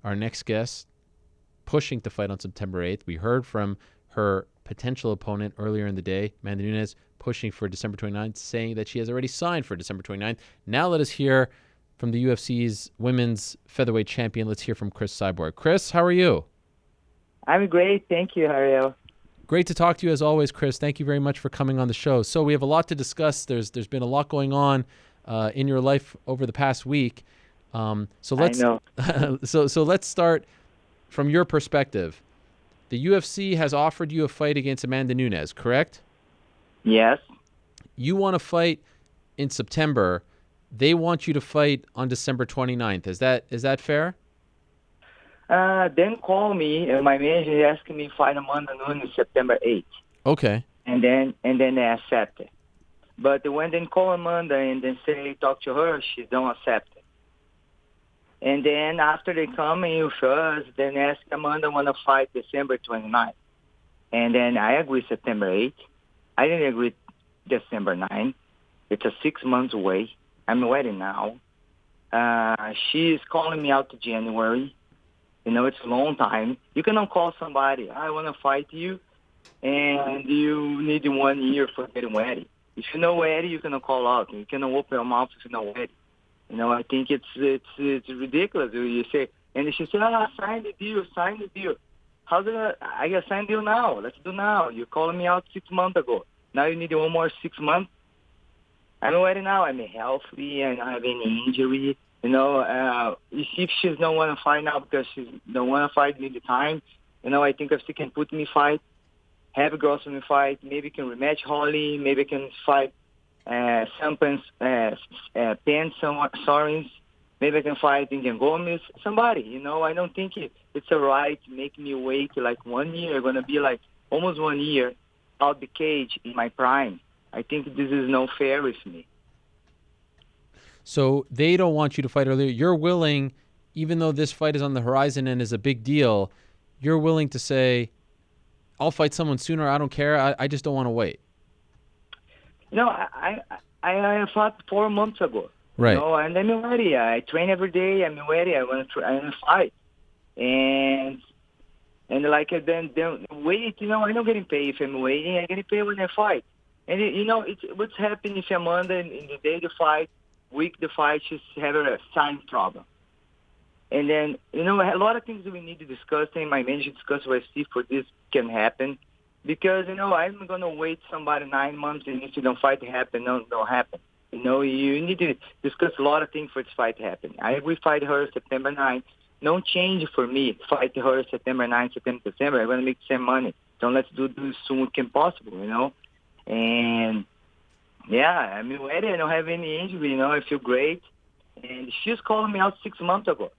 our next guest, pushing to fight on September 8th. We heard from her potential opponent earlier in the day, Amanda Nunes, pushing for December 29th, saying that she has already signed for December 29th. Now let us hear from the UFC's women's featherweight champion. Let's hear from Cris Cyborg. Cris, how are you? I'm great. Thank you, Ariel. Great to talk to you as always, Cris. Thank you very much for coming on the show. So we have a lot to discuss. There's been a lot going on in your life over the past week. So I let's know. so let's start from your perspective. The UFC has offered you a fight against Amanda Nunes, correct? Yes. You want to fight in September. They want you to fight on December 29th. Is that fair? Then call me, and my manager asked me to fight Amanda Nunes September 8th, Okay. and then they accept it. But when they call Amanda and then say talk to her, she don't accept it. And then after they come in with us, then ask Amanda want to fight December 29th, and then I agree September 8th. I didn't agree December 9th. It's a 6 months away. I'm ready now. She is calling me out to January. You know, it's a long time. You cannot call somebody, I want to fight you, and you need 1 year for getting ready. If you're not ready, you cannot call out. You cannot open your mouth if you're not ready. You know, I think it's ridiculous. You say, and she said, sign the deal, sign the deal. How's it? I got sign deal now. Let's do now. You're calling me out 6 months ago. Now you need 1 more 6 months. I'm ready now. I'm healthy. I don't have any injury. You know, if she's don't want to fight now because she don't want to fight me the time, you know, I think if she can put me fight, have a girls in me fight, maybe can rematch Holly, maybe can fight Sampans, Pen Sorens, maybe I can fight Indian Gomez, somebody, you know. I don't think it's a right to make me wait like 1 year. I'm going to be like almost 1 year out the cage in my prime. I think this is no fair with me. So they don't want you to fight earlier. You're willing, even though this fight is on the horizon and is a big deal, you're willing to say, I'll fight someone sooner. I don't care. I just don't want to wait. You know, I fought 4 months ago. You Right. know, and I'm ready. I train every day. I'm ready. I want to fight. And like then wait. You know, I'm not getting paid if I'm waiting. I'm getting paid when I fight. And you know, it's what's happening if Amanda in the day the fight, week the fight, she's having a sign problem. And then, you know, a lot of things that we need to discuss, and my manager discuss with Steve for this can happen. Because, you know, I'm going to wait somebody 9 months, and if you don't fight to happen, no, don't happen. You know, you need to discuss a lot of things for this fight to happen. I will fight her September 9th. No change for me. Fight her September 9th, September, December. I'm going to make the same money. So let's do this soon as possible, you know. And, yeah, I'm ready. I don't have any injury, you know. I feel great. And she's calling me out 6 months ago.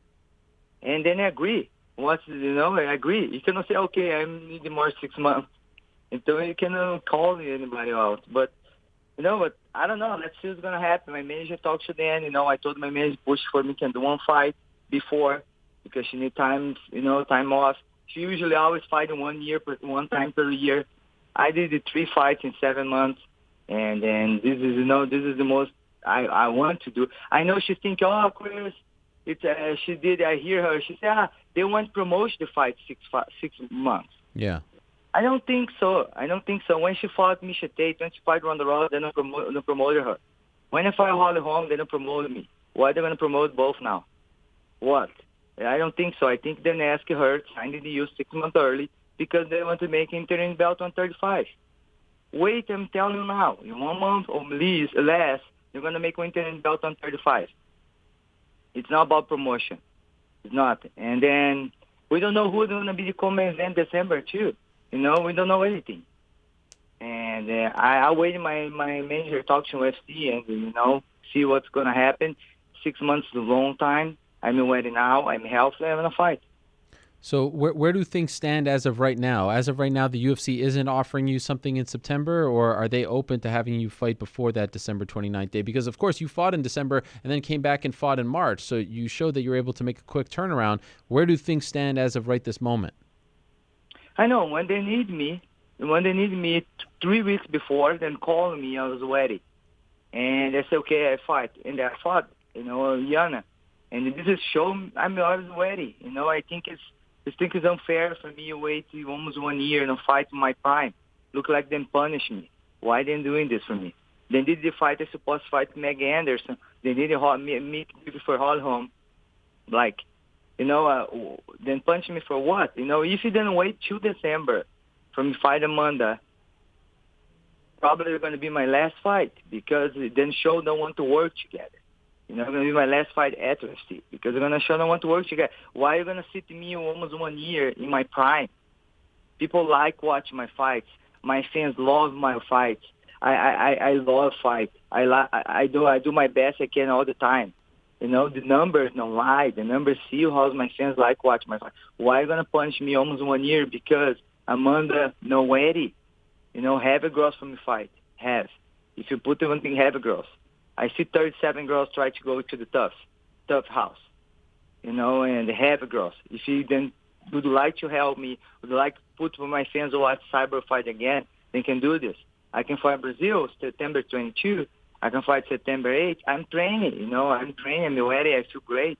And then I agree. Once, you know, I agree. You cannot say, okay, I need more 6 months. And so you cannot call anybody out. But, you know, but I don't know. Let's see what's going to happen. My manager talks to them. You know, I told my manager push for me can do one fight before because she need time, you know, time off. She usually always fight in 1 year, one time per year. I did the 3 fights in 7 months. And then this is, you know, this is the most I want to do. I know she's thinking, oh, Cris, it's she did. I hear her. She said, they want to promote the fight 6 months. Yeah. I don't think so. I don't think so. When she fought Misha Tate, when she fought Ronda Rousey, they don't promote her. When I fight Holly Holm, they don't promote me. Why are they going to promote both now? What? I don't think so. I think they're asking her to sign the deal 6 months early because they want to make interim belt on 35. Wait, I'm telling you now. In 1 month or less, you're going to make interim belt on 35. It's not about promotion. It's not. And then we don't know who's going to be the co-main event December, too. You know, we don't know anything. And I wait my manager talk to UFC and, you know, see what's going to happen. 6 months is a long time. I'm ready now. I'm healthy. I'm going to fight. So where do things stand as of right now? As of right now, the UFC isn't offering you something in September, or are they open to having you fight before that December 29th day? Because, of course, you fought in December and then came back and fought in March, so you showed that you're able to make a quick turnaround. Where do things stand as of right this moment? I know. When they need me 3 weeks before, then call me. I was ready. And they said, okay, I fight. And I fought, you know, Yana. And this is show I'm always ready. I think it's unfair for me to wait almost 1 year and fight my prime. Look like them punish me. Why they doing this for me? They did the fight I supposed to fight Meg Anderson. They did meet for Holholm. Like, then punish me for what? If you didn't wait till December for me fight Amanda, probably going to be my last fight because then show don't want to work together. It's going to be my last fight at UFC because they're going to show don't want to work together. Why are you going to sit me almost 1 year in my prime? People like watching my fights. My fans love my fights. I love fight. I do my best I can all the time. The numbers don't lie. The numbers see how my fans like watch my fight. Why are you going to punish me almost 1 year because Amanda no ready? Heavy girls from the fight. Have. If you put one thing, heavy girls. I see 37 girls try to go to the tough house. And the heavy girls. If you then would like to help me, would like to put my fans watch Cyborg fight again, they can do this. I can fight Brazil September 22. I can fight September 8. I'm training, I'm ready. I feel great.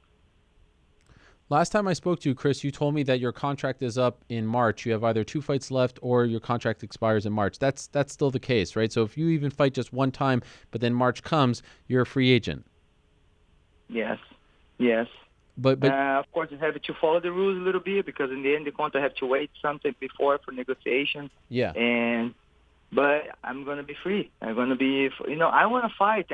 Last time I spoke to you, Cris, you told me that your contract is up in March. You have either 2 fights left or your contract expires in March. That's still the case, right? So if you even fight just one time, but then March comes, you're a free agent. Yes. But of course, you have to follow the rules a little bit because in the end, the contract have to wait something before for negotiation. Yeah. But I'm gonna be free. I'm gonna be, I want to fight.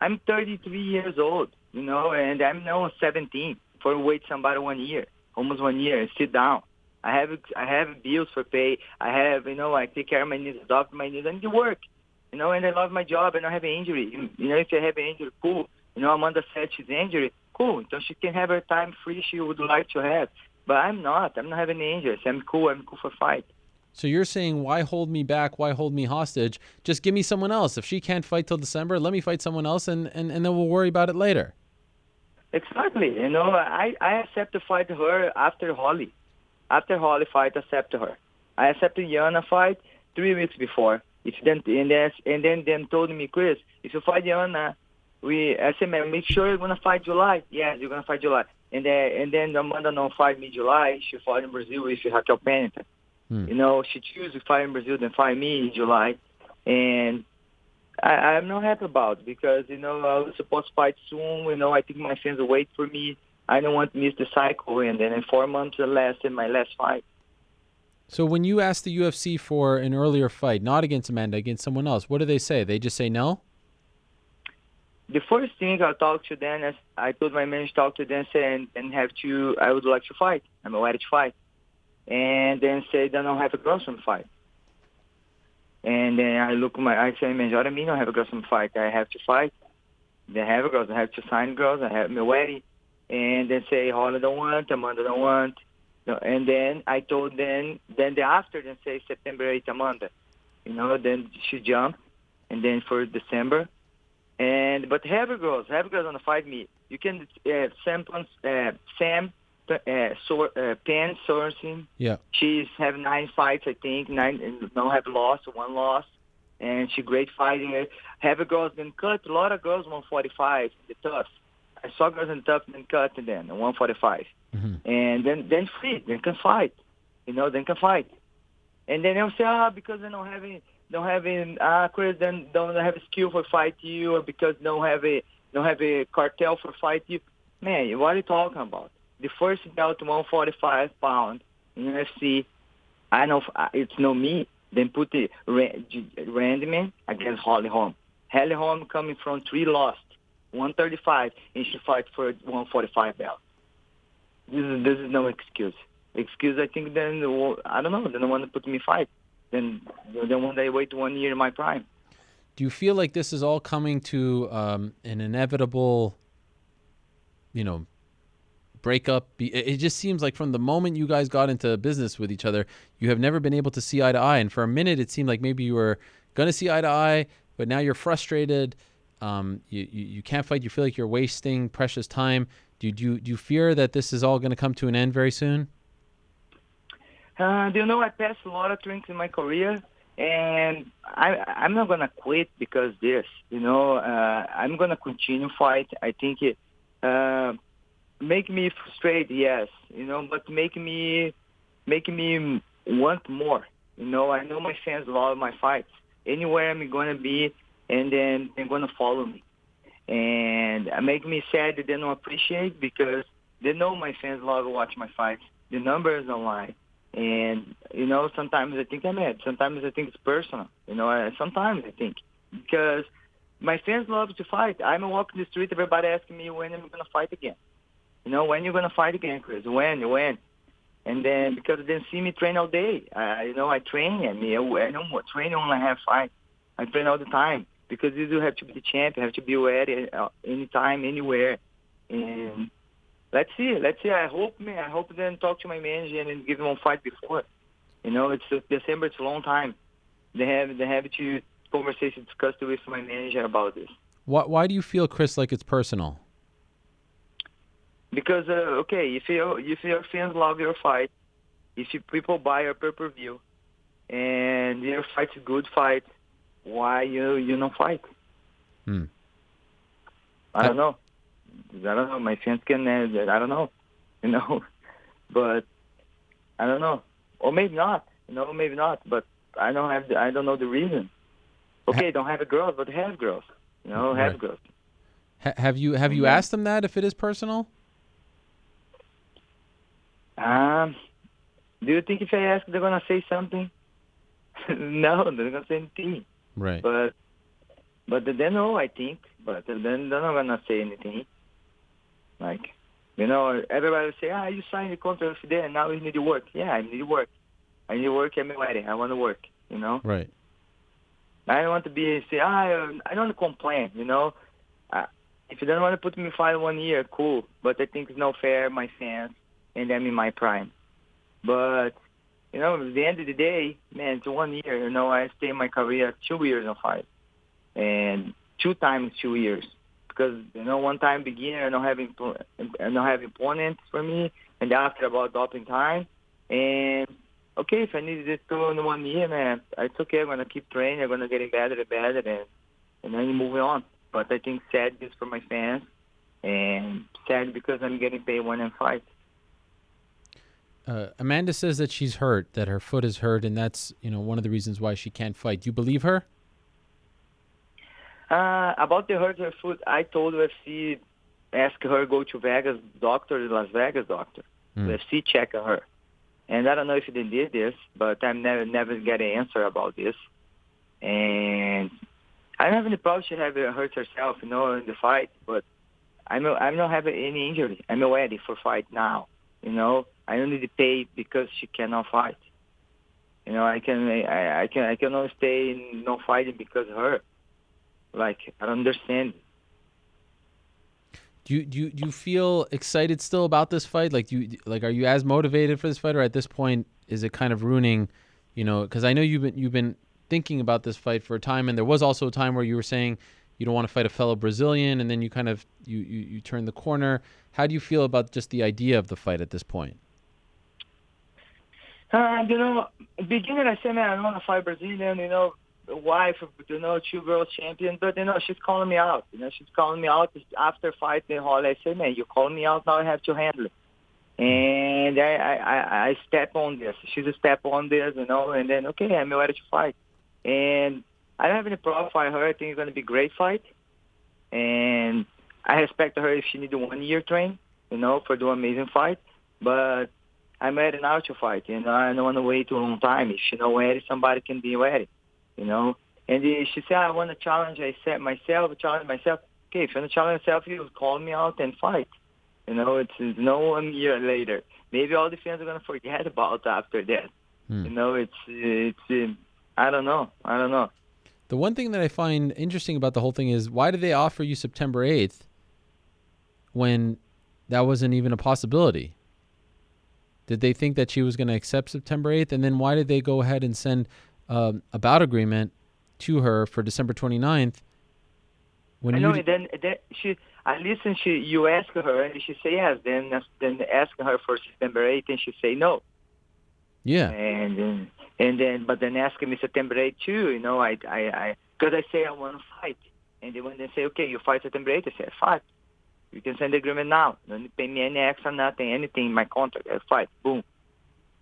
I'm 33 years old, and I'm now 17. For wait somebody 1 year, almost 1 year, and sit down. I have bills for pay. I have, I take care of my needs, adopt my needs, and do work, and I love my job. And I have an injury. If I have an injury, cool. Amanda said she's injured, cool. So she can have her time free she would like to have. But I'm not having an injury. So I'm cool for fight. So you're saying, why hold me back? Why hold me hostage? Just give me someone else. If she can't fight till December, let me fight someone else, and then we'll worry about it later. Exactly. I accept to fight her after Holly. After Holly fight, accept her. I accepted Yana fight 3 weeks before. And then told me, Cris, if you fight Yana, I said, man, make sure you're gonna fight July. Yes, you're gonna fight July. And then Amanda don't fight me July. She fought in Brazil with Raquel Pennington. She choose to fight in Brazil than fight me in July. And I'm not happy about it because, I was supposed to fight soon. I think my fans will wait for me. I don't want to miss the cycle. And then in 4 months or less in my last fight. So when you ask the UFC for an earlier fight, not against Amanda, against someone else, what do they say? They just say no? The first thing I talk to them is I told my manager talk to them say, and I would like to fight. I'm ready to fight. And then say they don't have a girls from fight. And then I say, man, what do you mean I don't have a girls from fight? I have to fight. They have a girls. I have to sign girls. I have me ready. And then say, Holly don't want, Amanda don't want. And then I told them, then the after, then say September 8th, Amanda. Then she jumped. And then for December. But have a girls want to fight me. You can, Sam Penn Sorensen. Yeah. She's have 9 fights, I think. 9, and don't have lost, 1 loss. And she great fighter. Have a girls been cut. A lot of girls 145. The tough. I saw girls in tough been cut then 145. Mm-hmm. And then free. Then can fight. Then can fight. And then they'll say, because they don't have Cris, then don't have a skill for fight you, or because don't have a cartel for fight you. Man, what are you talking about? The first belt 145 pound in UFC, I know it's no me. Then put the Randman against Holly Holm. Holly Holm coming from 3 lost, 135, and she fight for 145 belt. This is no excuse. Excuse, I think, then, I don't know, they don't want to put me fight. Then when they wait 1 year in my prime. Do you feel like this is all coming to an inevitable, breakup? It just seems like from the moment you guys got into business with each other, you have never been able to see eye to eye. And for a minute, it seemed like maybe you were going to see eye to eye, but now you're frustrated. You can't fight. You feel like you're wasting precious time. Do you fear that this is all going to come to an end very soon? I passed a lot of drinks in my career, and I'm not going to quit because this. I'm going to continue fight. I think make me frustrated, yes, but make me want more. I know my fans love my fights. Anywhere I'm gonna be, and then they're gonna follow me. And it make me sad that they don't appreciate because they know my fans love to watch my fights. The numbers don't lie. And, sometimes I think I'm mad. Sometimes I think it's personal. Sometimes I think. Because my fans love to fight. I'm walking the street, everybody asking me when I'm going to fight again. When you're going to fight again, Chris? When? And then because they see me train all day. I train. I don't train only have fight. I train all the time. Because you do have to be the champ, you have to be ready anytime, anywhere. And let's see. I hope then talk to my manager and give him a fight before. It's December. It's a long time. They have to conversation discuss with my manager about this. Why do you feel, Cris, like it's personal? Because if your fans love your fight, if people buy your pay-per-view, and your fight's a good fight, why you don't fight? I don't know. My fans can. I don't know. But I don't know. Or maybe not. Maybe not. But I don't know the reason. Okay, don't have a girl, but have girls. Have Right. girls. Have you asked them that if it is personal? Do you think if I ask, they're gonna say something? No, they're gonna say anything. Right. But they know, I think. But then they're not gonna say anything. Like, everybody will say, you signed the contract with them, and now you need to work. Yeah, I need to work. I'm ready. I want to work. Right. I don't want to I don't want to complain. If you don't want to put me in fight 1 year, cool. But I think it's not fair, my fans, and I'm in my prime. But at the end of the day, man, it's 1 year. I stay in my career 2 years on fight, and 2 times 2 years. Because one time beginner, I don't have opponents for me, and after about doping time, and okay, if I need this to in 1 year, man, it's okay. I'm gonna keep training. I'm gonna get better and better, and then moving on. But I think sad just for my fans, and sad because I'm getting paid when I fight. Amanda says that she's hurt, that her foot is hurt, and that's one of the reasons why she can't fight. Do you believe her? About the hurt her foot, I told UFC, ask her go to Vegas doctor, Las Vegas doctor. UFC check her. And I don't know if they did this, but I never get an answer about this. And I don't have any problem she have hurt herself, in the fight, but I'm not having any injury. I'm ready for fight now. I don't need to pay because she cannot fight. I cannot stay no fighting because of her. Like, I don't understand. Do you feel excited still about this fight? Like, are you as motivated for this fight, or at this point is it kind of ruining? Because I know you've been thinking about this fight for a time, and there was also a time where you were saying you don't want to fight a fellow Brazilian, and then you kind of you turned the corner. How do you feel about just the idea of the fight at this point? Beginning I said, man, I don't want to fight Brazilian. Wife, 2 girls champion, but she's calling me out. She's calling me out after fighting Holly. I say, man, you calling me out now. I have to handle it, and I step on this. She's a step on this, and then okay, I'm ready to fight, and I don't have any problem fighting her. I think it's going to be a great fight, and I respect her if she needs a 1 year train, for doing amazing fight, but I'm ready now to fight, I don't want to wait a long time. If she's not ready, somebody can be ready. And she said, I want to challenge. I said challenge myself. Okay, if you want to challenge yourself, you call me out and fight. It's no 1 year later. Maybe all the fans are going to forget about after that. It's I don't know. The one thing that I find interesting about the whole thing is, why did they offer you September 8th when that wasn't even a possibility? Did they think that she was going to accept September 8th? And then why did they go ahead and send a bout agreement to her for December 29th? When and then you ask her and she say yes. Then ask her for September 8th and she say no. Yeah. And then ask me September 8th too. Because I say I want to fight, and then when they say okay, you fight September 8th, I say fight. You can sign the agreement now. Don't pay me any extra, nothing, anything in my contract. I fight. Boom.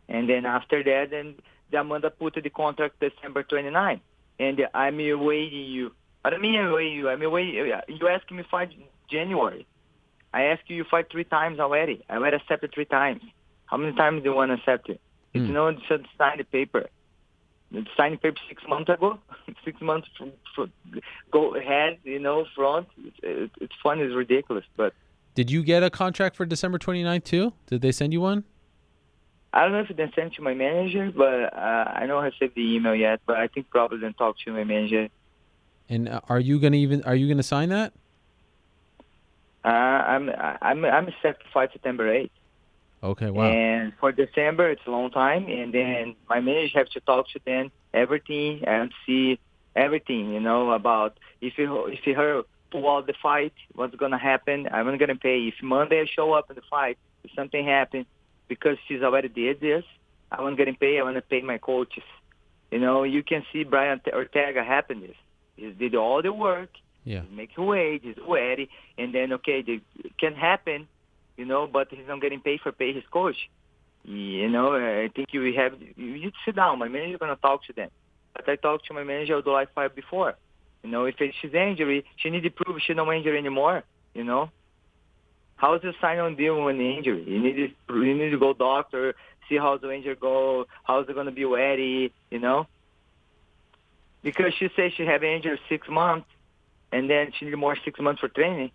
And then after that, then the Amanda put the contract December 29. And I'm awaiting you. I don't mean awaiting you. I'm awaiting you. Asked me fight January. I asked you fight 3 times already. I already accepted 3 times. How many times do you want to accept it? It's just sign the paper. Sign the paper 6 months ago. 6 months go ahead, front. It's fun. It's ridiculous. But did you get a contract for December 29th too? Did they send you one? I don't know if they sent to my manager, but I don't received the email yet. But I think probably then talk to my manager. And are you gonna sign that? I'm set to fight September 8th. Okay, wow. And for December, it's a long time. And then my manager has to talk to them everything and see everything, about if you heard pull out the fight, what's gonna happen. I'm not gonna pay. If Monday I show up in the fight, if something happens, because she's already did this, I won't get paid. I want to pay my coaches. You can see Brian Ortega happen this. He did all the work. Yeah. He make weight. He's ready. And then, it can happen, but he's not getting paid for pay his coach. I think you need to sit down. My manager is going to talk to them. But I talked to my manager of the life fight before. If she's injured, she needs to prove she's not injured anymore, How's the sign-on deal when the injury? You need to go doctor, see how the injury go, how's it going to be ready, Because she says she have injured 6 months, and then she need more 6 months for training,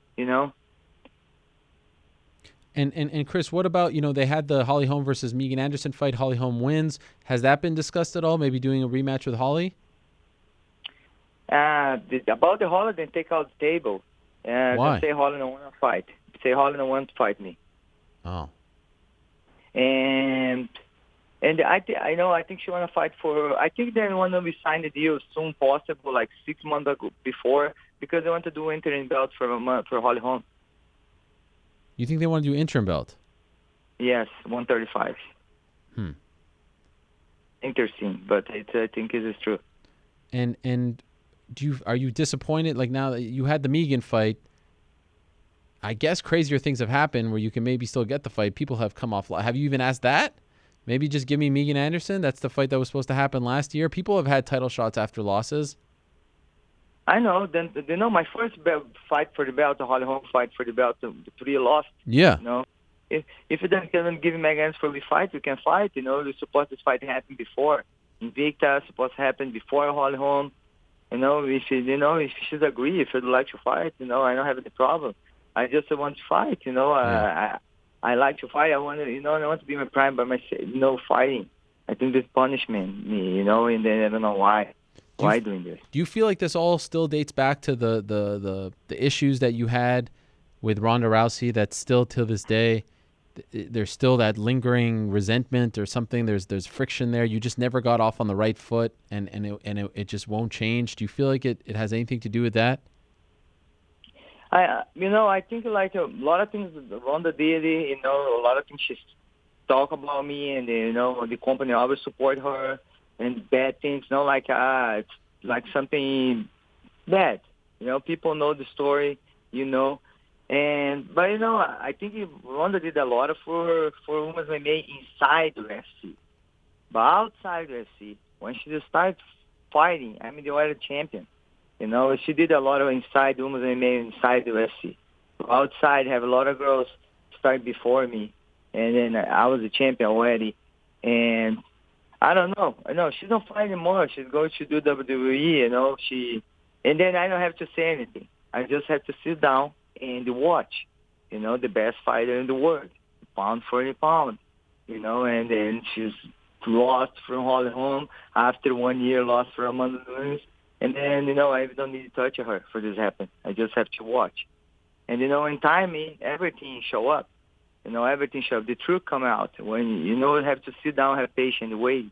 And Cris, what about, they had the Holly Holm versus Megan Anderson fight. Holly Holm wins. Has that been discussed at all? Maybe doing a rematch with Holly? About the Holly, then take out the table. Why? Say Holly don't want to fight. Say Holly don't want to fight me. Oh. And I think she want to fight for. I think they want to sign the deal soon possible, like 6 months ago before, because they want to do interim belt for Holly Holm. You think they want to do interim belt? Yes, 135. Interesting, but I think it is true. And are you disappointed? Like, now that you had the Megan fight, I guess crazier things have happened where you can maybe still get the fight. People have come off. Have you even asked that? Maybe just give me Megan Anderson. That's the fight that was supposed to happen last year. People have had title shots after losses. I know. Then my first fight for the belt, the Holly Holm fight for the belt, the 3 lost. Yeah. If you don't give me Megan for the fight, you can fight. You're supposed this fight happened before. Invicta supposed to happen before Holly Holm. If she's agree, if you'd like to fight, I don't have any problem. I just want to fight, Yeah. I like to fight. I want to, I want to be my prime by myself, fighting. I think this punishment me, and then I don't know why. Why doing this? Do you feel like this all still dates back to the issues that you had with Ronda Rousey? That still to this day, there's still that lingering resentment or something. There's friction there. You just never got off on the right foot, and it just won't change. Do you feel like it has anything to do with that? I think like a lot of things Ronda did, a lot of things she talk about me, and the company always support her, and bad things, it's like something bad. People know the story, but I think Ronda did a lot for women's MMA inside the UFC, but outside the UFC, when she just started fighting, they were the champion. She did a lot of inside women's MMA inside the UFC. Outside, have a lot of girls start before me, and then I was a champion already. And I don't know. I know she's not fighting anymore. She's going to do WWE. And then I don't have to say anything. I just have to sit down and watch. The best fighter in the world, pound for the pound. And then she's lost from Holly Holm after 1 year, lost from Amanda Nunes. And then, I don't need to touch her for this to happen. I just have to watch. And, in time, everything show up. Everything show up. The truth come out. When, you have to sit down, have patience, wait.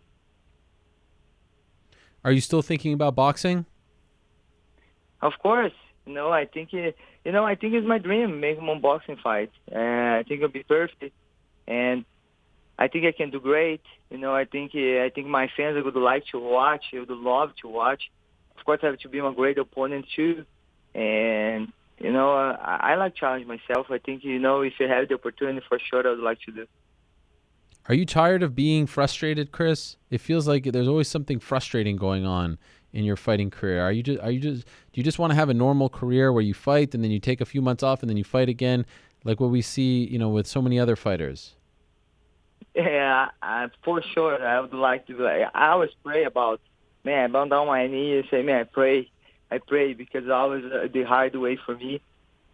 Are you still thinking about boxing? Of course. I think it's my dream, make one boxing fight. I think it'll be perfect. And I think I can do great. I think my fans would like to watch. They would love to watch. Of course, I have to be a great opponent too, and I like challenge myself. I think, if you have the opportunity, for sure, I would like to do. Are you tired of being frustrated, Cris? It feels like there's always something frustrating going on in your fighting career. Do you just want to have a normal career where you fight and then you take a few months off and then you fight again, like what we see, with so many other fighters? Yeah, for sure. I would like to. I always pray about, man, I bow down my knee and say, man, I pray because it's always the hard way for me.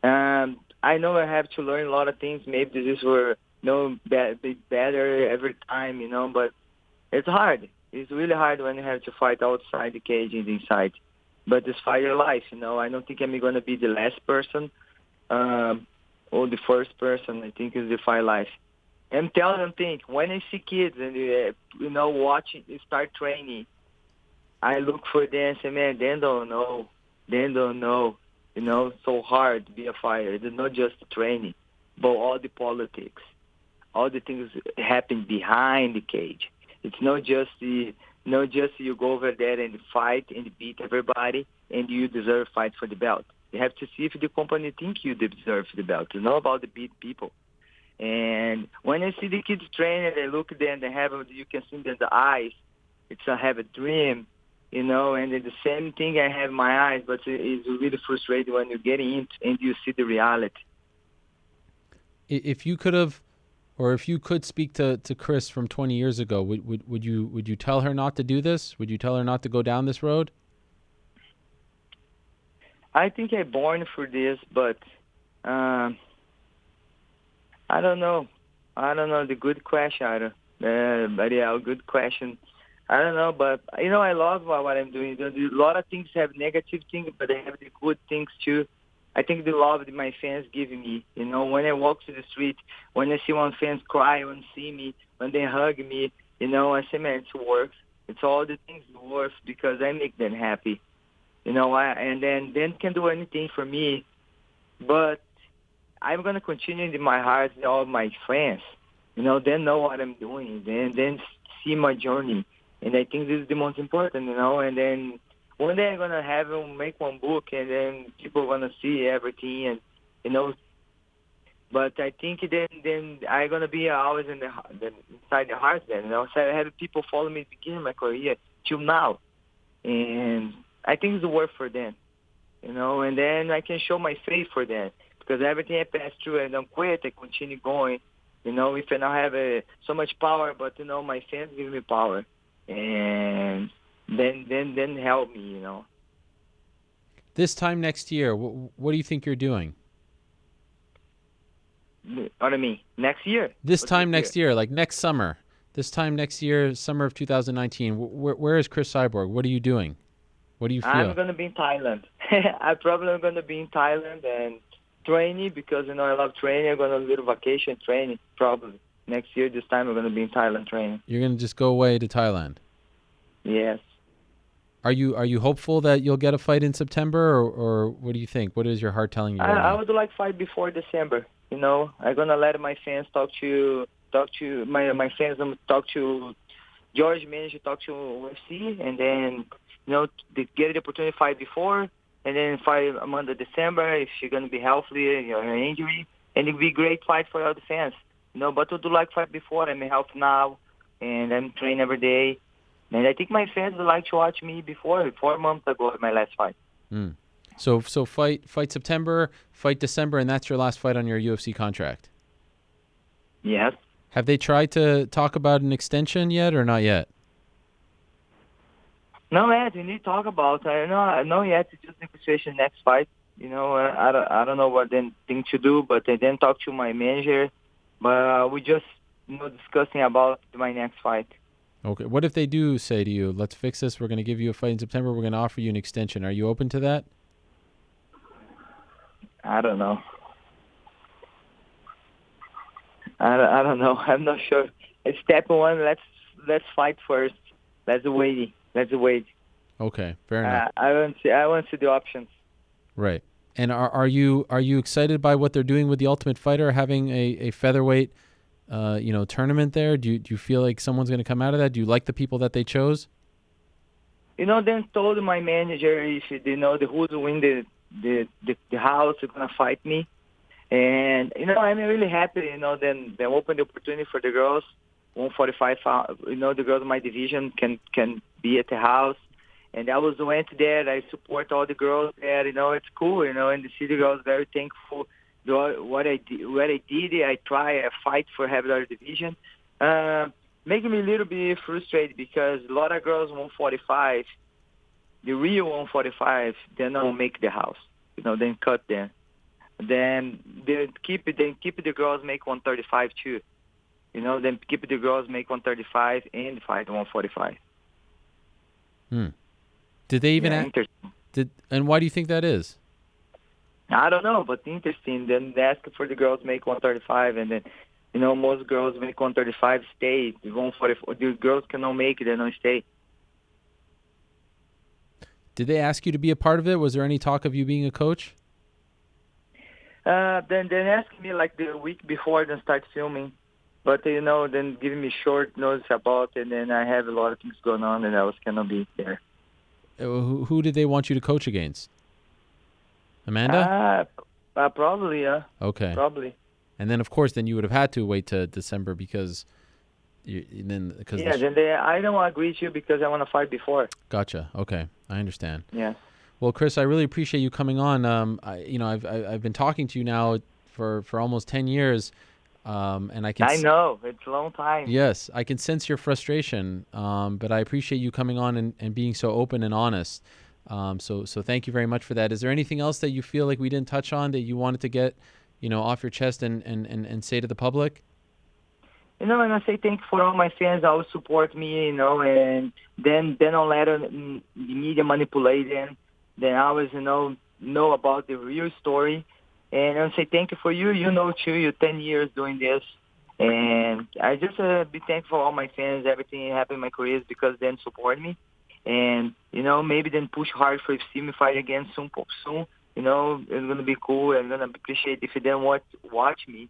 I know I have to learn a lot of things. Maybe this will be better every time, but it's hard. It's really hard when you have to fight outside the cage and inside. But it's fight your life, I don't think I'm going to be the last person or the first person. I think it's the fight life. I'm telling them things. When I see kids and, watching, start training, I look for them and say, man, they don't know. They don't know. So hard to be a fighter. It's not just training, but all the politics, all the things happen behind the cage. It's not just you go over there and fight and beat everybody and you deserve fight for the belt. You have to see if the company think you deserve the belt. It's not about the beat people. And when I see the kids training, I look at them, you can see them in the eyes. I have a dream, and it's the same thing I have in my eyes, but it's really frustrating when you're getting into and you see the reality. If you could have, or if you could speak to Cris from 20 years ago, would you tell her not to do this? Would you tell her not to go down this road? I think I'm born for this, but I don't know. The good question, Ariel, good question. I don't know, but, I love what I'm doing. A lot of things have negative things, but they have the good things, too. I think the love that my fans give me, when I walk to the street, when I see one fans cry, when see me, when they hug me, I say, man, it's worth. It's all the things worth because I make them happy. And then can do anything for me, but I'm going to continue in my heart, all my fans, they know what I'm doing, then see my journey. And I think this is the most important, and then one day I'm going to make one book and then people are going to see everything and, but I think then I'm going to be always inside the heart then, So I have people follow me at the beginning of my career till now. And I think it's worth for them, and then I can show my faith for them. Because everything I pass through, I don't quit. I continue going. If I don't have so much power, but my fans give me power, and then help me. This time next year, what do you think you're doing? What I mean, next year. This time next year, like next summer. This time next year, summer of 2019. Where is Cris Cyborg? What are you doing? What do you feel? I'm gonna be in Thailand. I probably am gonna be in Thailand and training because I love training. I'm gonna little vacation training probably next year. This time I'm gonna be in Thailand training. You're gonna just go away to Thailand. Yes. Are you hopeful that you'll get a fight in September, or what do you think? What is your heart telling you right now? I would like fight before December. I'm gonna let my fans talk to my fans. Talk to George Manager, talk to UFC, and then they get the opportunity to fight before. And then fight Amanda December if she's going to be healthy, her injury. And it'll be a great fight for all the fans. But I do like fight before. I'm healthy now, and I'm training every day. And I think my fans would like to watch me before, 4 months ago, my last fight. Mm. So fight September, fight December, and that's your last fight on your UFC contract? Yes. Have they tried to talk about an extension yet or not yet? No, Ed, we need to talk about. I know yet. It's just negotiation next fight. I don't know what they think to do, but I then talk to my manager. But we just discussing about my next fight. Okay. What if they do say to you, "Let's fix this. We're going to give you a fight in September. We're going to offer you an extension." Are you open to that? I don't know. I don't know. I'm not sure. Step one. Let's fight first. Let's wait. Okay, fair enough. I want to see the options. Right. And are you excited by what they're doing with the Ultimate Fighter, having a featherweight, tournament there? Do you feel like someone's going to come out of that? Do you like the people that they chose? Then told my manager if they know who's win the house is gonna fight me. And I'm really happy. Then they open the opportunity for the girls. 145. The girls in my division can be at the house. And I went there. I support all the girls there. It's cool. And the city girls very thankful. What I did, I try. I fight for heavyweight division. Making me a little bit frustrated because a lot of girls 145, the real 145, they don't make the house. Then cut them. Then they keep the girls make 135 too. Then keep the girls make 135 and fight 145. Did they even interesting. And why do you think that is? I don't know, but interesting. Then they ask for the girls make 135, and then most girls make 135 stay. The 144, the girls cannot make it, they don't stay. Did they ask you to be a part of it? Was there any talk of you being a coach? Then they asked me like the week before, then start filming. But, then giving me short notice about it, and then I have a lot of things going on, and I was cannot be there. Who did they want you to coach against? Amanda? Probably, yeah. Okay. Probably. And then, of course, then you would have had to wait to December because I don't agree to you because I want to fight before. Gotcha. Okay, I understand. Yes. Well, Cris, I really appreciate you coming on. I've been talking to you now for almost 10 years, and I know it's a long time. Yes, I can sense your frustration, but I appreciate you coming on and being so open and honest. So thank you very much for that. Is there anything else that you feel like we didn't touch on that you wanted to get, off your chest and say to the public? And I say thank you for all my fans always support me, and then don't let the media manipulate them. Then I always, know about the real story. And I say thank you for you. Too, you're 10 years doing this. And I just be thankful for all my fans, everything that happened in my career because then support me. And, maybe then push hard for see me fight again soon. It's going to be cool. I'm going to appreciate if they want to watch me.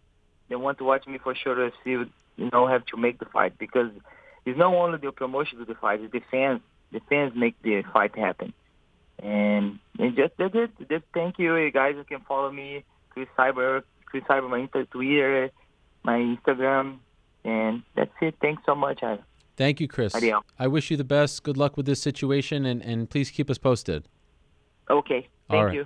They want to watch me for sure to see, have to make the fight because it's not only the promotion of the fight, it's the fans. The fans make the fight happen. And just that's it. Just thank you. You guys can follow me, Cris Cyborg, my Twitter, my Instagram. And that's it. Thanks so much. Thank you, Cris. Ariel. I wish you the best. Good luck with this situation, and please keep us posted. Okay. Thank you.